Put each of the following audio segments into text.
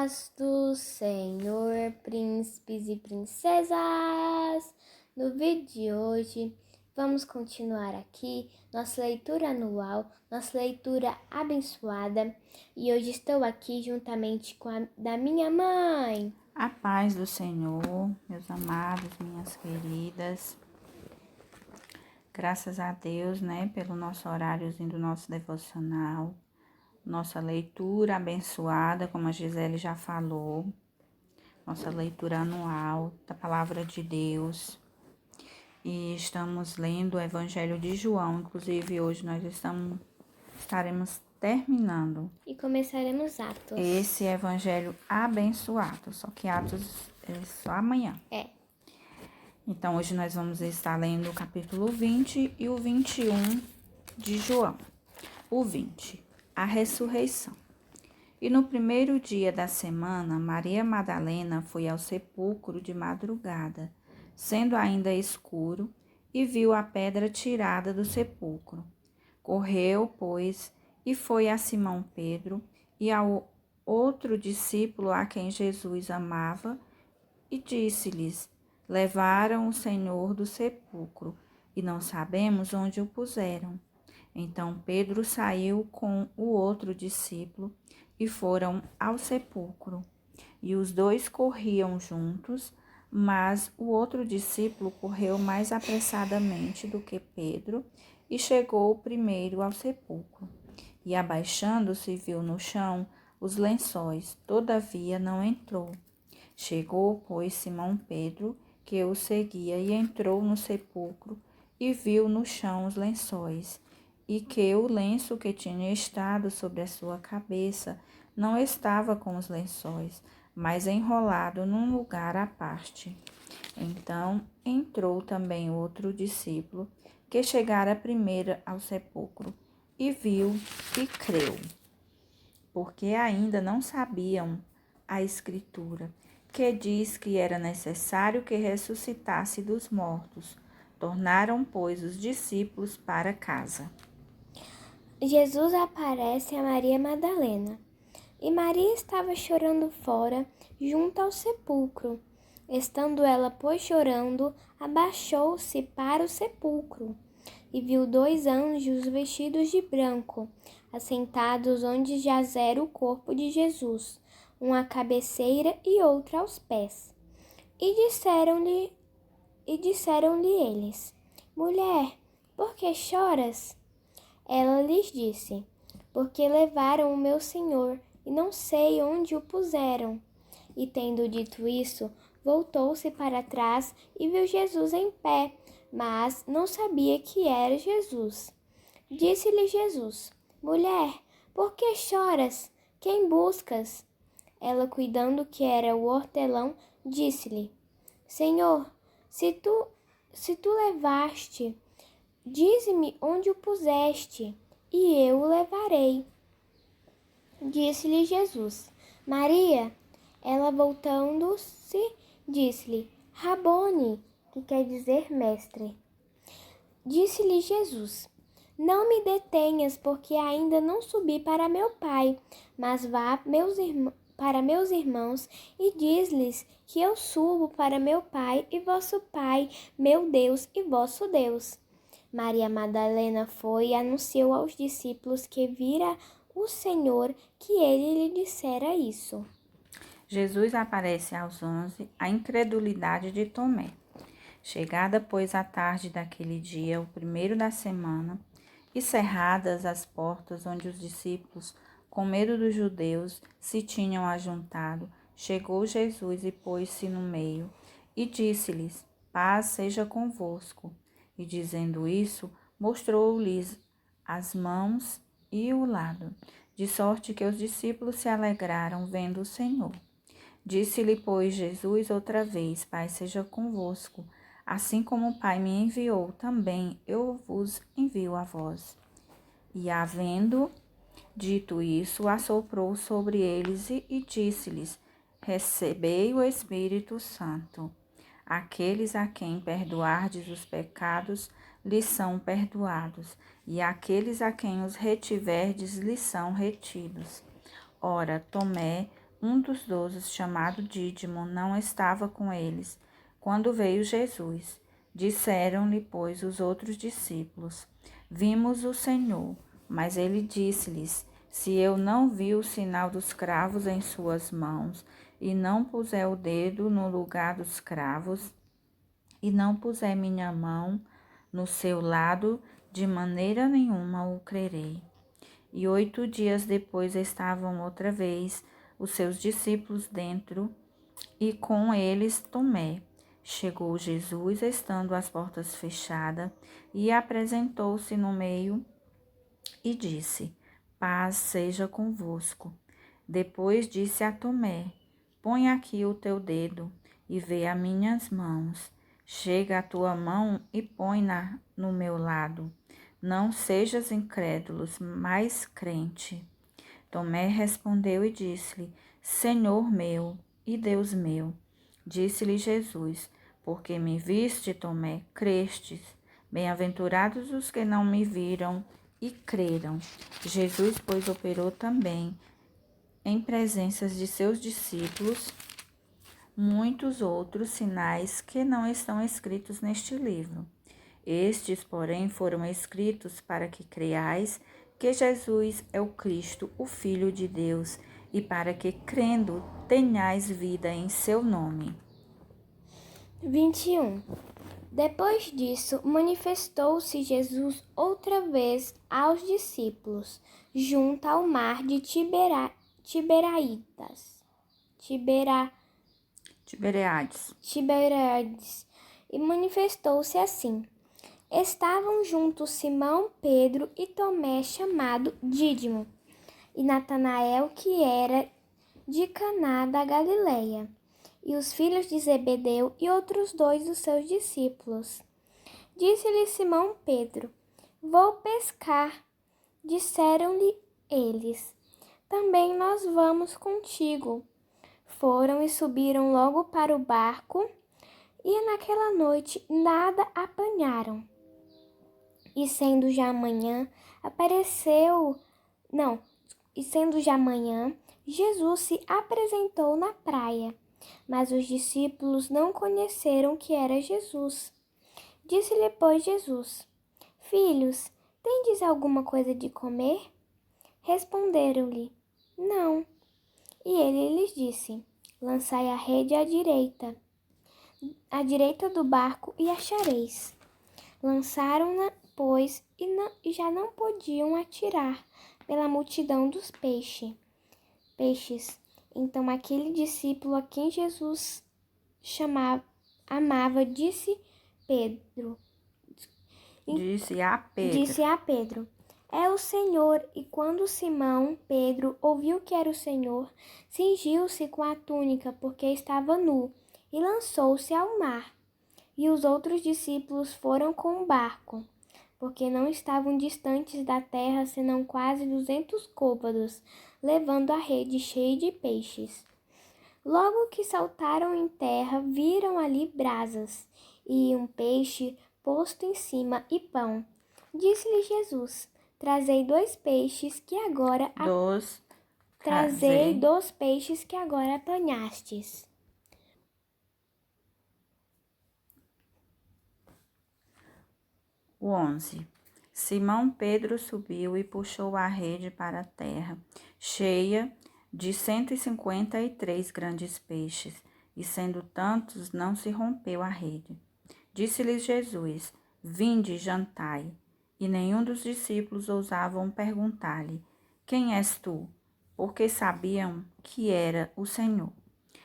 Paz do Senhor, príncipes e princesas! No vídeo de hoje, vamos continuar aqui nossa leitura anual, nossa leitura abençoada. E hoje estou aqui juntamente com a da minha mãe. A paz do Senhor, meus amados, minhas queridas. Graças a Deus, pelo nosso horáriozinho do nosso devocional. Nossa leitura abençoada, como a Gisele já falou. Nossa leitura anual da Palavra de Deus. E estamos lendo o Evangelho de João. Inclusive, hoje nós estaremos terminando. E começaremos Atos. Esse Evangelho abençoado. Só que Atos é só amanhã. Então, hoje nós vamos estar lendo o capítulo 20 e o 21 de João. O 20, a ressurreição. E no primeiro dia da semana, Maria Madalena foi ao sepulcro de madrugada, sendo ainda escuro, e viu a pedra tirada do sepulcro. Correu, pois, e foi a Simão Pedro e ao outro discípulo a quem Jesus amava, e disse-lhes: Levaram o Senhor do sepulcro, e não sabemos onde o puseram. Então Pedro saiu com o outro discípulo e foram ao sepulcro. E os dois corriam juntos, mas o outro discípulo correu mais apressadamente do que Pedro e chegou primeiro ao sepulcro. E abaixando-se, viu no chão os lençóis, todavia não entrou. Chegou, pois, Simão Pedro, que o seguia, e entrou no sepulcro, e viu no chão os lençóis, e que o lenço que tinha estado sobre a sua cabeça não estava com os lençóis, mas enrolado num lugar à parte. Então entrou também outro discípulo, que chegara primeiro ao sepulcro, e viu e creu, porque ainda não sabiam a Escritura, que diz que era necessário que ressuscitasse dos mortos. Tornaram, pois, os discípulos para casa. Jesus aparece a Maria Madalena. E Maria estava chorando fora, junto ao sepulcro. Estando ela, pois, chorando, abaixou-se para o sepulcro e viu dois anjos vestidos de branco, assentados onde jazera o corpo de Jesus, um à cabeceira e outro aos pés. E disseram-lhe eles: Mulher, por que choras? Ela lhes disse: Porque levaram o meu Senhor, e não sei onde o puseram. E tendo dito isso, voltou-se para trás e viu Jesus em pé, mas não sabia que era Jesus. Disse-lhe Jesus: Mulher, por que choras? Quem buscas? Ela, cuidando que era o hortelão, disse-lhe: Senhor, se tu levaste, dize-me onde o puseste, e eu o levarei. Disse-lhe Jesus: Maria. Ela, voltando-se, disse-lhe: Rabone, que quer dizer mestre. Disse-lhe Jesus: Não me detenhas, porque ainda não subi para meu Pai, mas vá para meus irmãos e diz-lhes que eu subo para meu Pai e vosso Pai, meu Deus e vosso Deus. Maria Madalena foi e anunciou aos discípulos que vira o Senhor, que ele lhe dissera isso. Jesus aparece aos 11, a incredulidade de Tomé. Chegada, pois, a tarde daquele dia, o primeiro da semana, e cerradas as portas onde os discípulos, com medo dos judeus, se tinham ajuntado, chegou Jesus e pôs-se no meio, e disse-lhes: Paz seja convosco. E dizendo isso, mostrou-lhes as mãos e o lado, de sorte que os discípulos se alegraram vendo o Senhor. Disse-lhe, pois, Jesus outra vez: Pai seja convosco. Assim como o Pai me enviou, também eu vos envio a vós. E, havendo dito isso, assoprou sobre eles e disse-lhes: Recebei o Espírito Santo. Aqueles a quem perdoardes os pecados, lhes são perdoados, e aqueles a quem os retiverdes, lhes são retidos. Ora, Tomé, um dos 12, chamado Dídimo, não estava com eles quando veio Jesus. Disseram-lhe, pois, os outros discípulos: Vimos o Senhor. Mas ele disse-lhes: Se eu não vi o sinal dos cravos em suas mãos, e não puser o dedo no lugar dos cravos, e não puser minha mão no seu lado, de maneira nenhuma o crerei. E 8 dias depois estavam outra vez os seus discípulos dentro, e com eles Tomé. Chegou Jesus, estando as portas fechadas, e apresentou-se no meio e disse: Paz seja convosco. Depois disse a Tomé: Põe aqui o teu dedo e vê as minhas mãos. Chega a tua mão e põe-na no meu lado. Não sejas incrédulos, mas crente. Tomé respondeu e disse-lhe: Senhor meu e Deus meu. Disse-lhe Jesus: Porque me viste, Tomé, crestes. Bem-aventurados os que não me viram e creram. Jesus, pois, operou também, em presença de seus discípulos, muitos outros sinais que não estão escritos neste livro. Estes, porém, foram escritos para que creiais que Jesus é o Cristo, o Filho de Deus, e para que, crendo, tenhais vida em seu nome. 21. Depois disso, manifestou-se Jesus outra vez aos discípulos, junto ao mar de Tiberíades, e manifestou-se assim. Estavam juntos Simão, Pedro e Tomé, chamado Dídimo, e Natanael, que era de Caná da Galileia, e os filhos de Zebedeu e outros 2 dos seus discípulos. Disse-lhe Simão Pedro: Vou pescar. Disseram-lhe eles: Também nós vamos contigo. Foram e subiram logo para o barco, e naquela noite nada apanharam. E sendo já manhã, Jesus se apresentou na praia, mas os discípulos não conheceram que era Jesus. Disse-lhe, pois, Jesus: Filhos, tendes alguma coisa de comer? Responderam-lhe: Não. E ele lhes disse: Lançai a rede à direita do barco, e achareis. Lançaram-na, pois, e já não podiam atirar, pela multidão dos peixes. Então aquele discípulo a quem Jesus amava disse a Pedro: É o Senhor. E quando Simão Pedro ouviu que era o Senhor, cingiu-se com a túnica, porque estava nu, e lançou-se ao mar. E os outros discípulos foram com o barco, porque não estavam distantes da terra senão quase 200 côvados, levando a rede cheia de peixes. Logo que saltaram em terra, viram ali brasas e um peixe posto em cima e pão. Disse-lhe Jesus: Trazei 2 peixes que agora apanhastes. O 11. Simão Pedro subiu e puxou a rede para a terra, cheia de 153 grandes peixes, e sendo tantos, não se rompeu a rede. Disse-lhes Jesus: Vinde, jantai. E nenhum dos discípulos ousavam perguntar-lhe: Quem és tu? Porque sabiam que era o Senhor.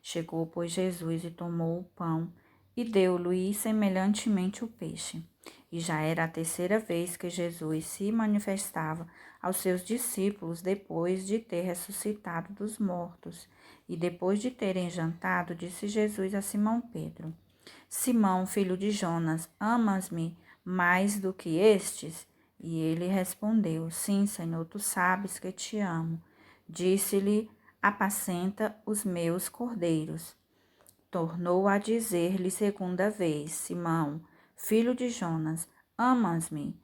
Chegou, pois, Jesus e tomou o pão e deu-lhe semelhantemente o peixe. E já era a 3ª vez que Jesus se manifestava aos seus discípulos depois de ter ressuscitado dos mortos. E depois de terem jantado, disse Jesus a Simão Pedro: Simão, filho de Jonas, amas-me mais do que estes? E ele respondeu: Sim, Senhor, tu sabes que te amo. Disse-lhe: Apacenta os meus cordeiros. Tornou a dizer-lhe 2ª vez: Simão, filho de Jonas, amas-me?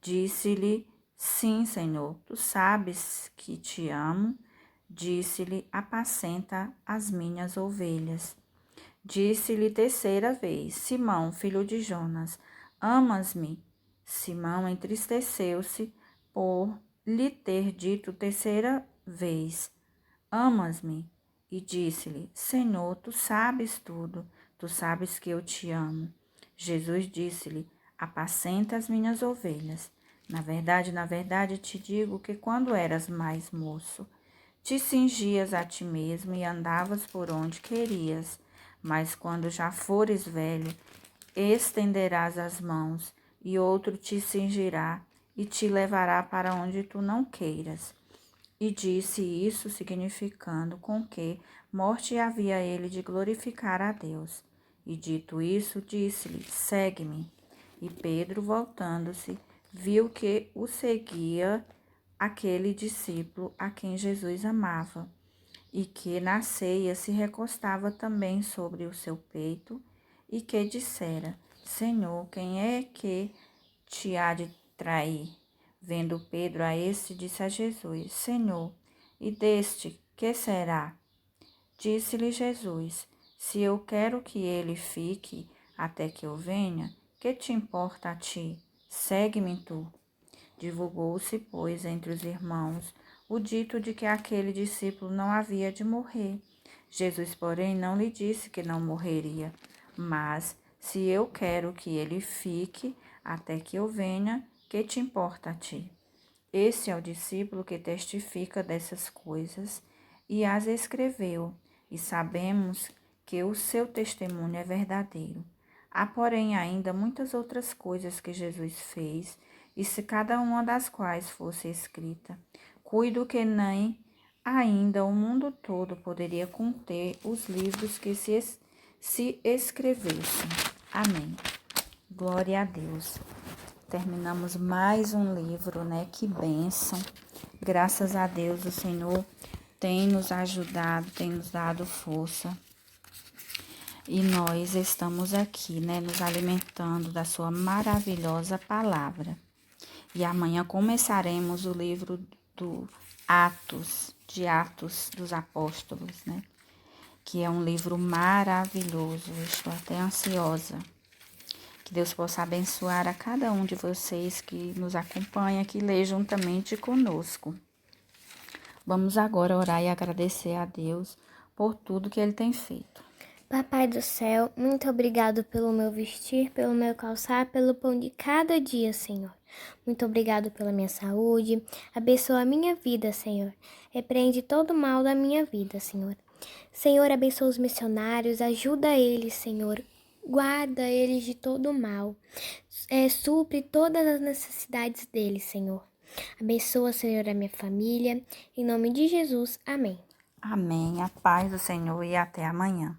Disse-lhe: Sim, Senhor, tu sabes que te amo. Disse-lhe: apacenta as minhas ovelhas. Disse-lhe terceira vez: Simão, filho de Jonas, amas-me? Simão entristeceu-se por lhe ter dito terceira vez: amas-me? E disse-lhe: Senhor, tu sabes tudo, tu sabes que eu te amo. Jesus disse-lhe: apacenta as minhas ovelhas. Na verdade, te digo que quando eras mais moço, te cingias a ti mesmo e andavas por onde querias. Mas quando já fores velho, estenderás as mãos, e outro te cingirá e te levará para onde tu não queiras. E disse isso significando com que morte havia ele de glorificar a Deus. E dito isso, disse-lhe: segue-me. E Pedro, voltando-se, viu que o seguia aquele discípulo a quem Jesus amava, e que na ceia se recostava também sobre o seu peito, e que dissera: Senhor, quem é que te há de trair? Vendo Pedro a este, disse a Jesus: Senhor, e deste que será? Disse-lhe Jesus: Se eu quero que ele fique até que eu venha, que te importa a ti? Segue-me tu. Divulgou-se, pois, entre os irmãos o dito de que aquele discípulo não havia de morrer. Jesus, porém, não lhe disse que não morreria, mas se eu quero que ele fique até que eu venha, que te importa a ti? Esse é o discípulo que testifica dessas coisas e as escreveu, e sabemos que o seu testemunho é verdadeiro. Há, porém, ainda muitas outras coisas que Jesus fez, e se cada uma das quais fosse escrita, cuido que nem ainda o mundo todo poderia conter os livros que se escrevessem. Amém. Glória a Deus. Terminamos mais um livro, né? Que bênção. Graças a Deus, o Senhor tem nos ajudado, tem nos dado força. E nós estamos aqui, né? Nos alimentando da sua maravilhosa palavra. E amanhã começaremos o livro do Atos dos Apóstolos, né? Que é um livro maravilhoso. Eu estou até ansiosa. Que Deus possa abençoar a cada um de vocês que nos acompanha, que lê juntamente conosco. Vamos agora orar e agradecer a Deus por tudo que Ele tem feito. Papai do céu, muito obrigado pelo meu vestir, pelo meu calçar, pelo pão de cada dia, Senhor. Muito obrigado pela minha saúde. Abençoa a minha vida, Senhor. Repreende todo o mal da minha vida, Senhor. Senhor, abençoa os missionários, ajuda eles, Senhor. Guarda eles de todo o mal. Supre todas as necessidades deles, Senhor. Abençoa, Senhor, a minha família. Em nome de Jesus, amém. Amém. A paz do Senhor e até amanhã.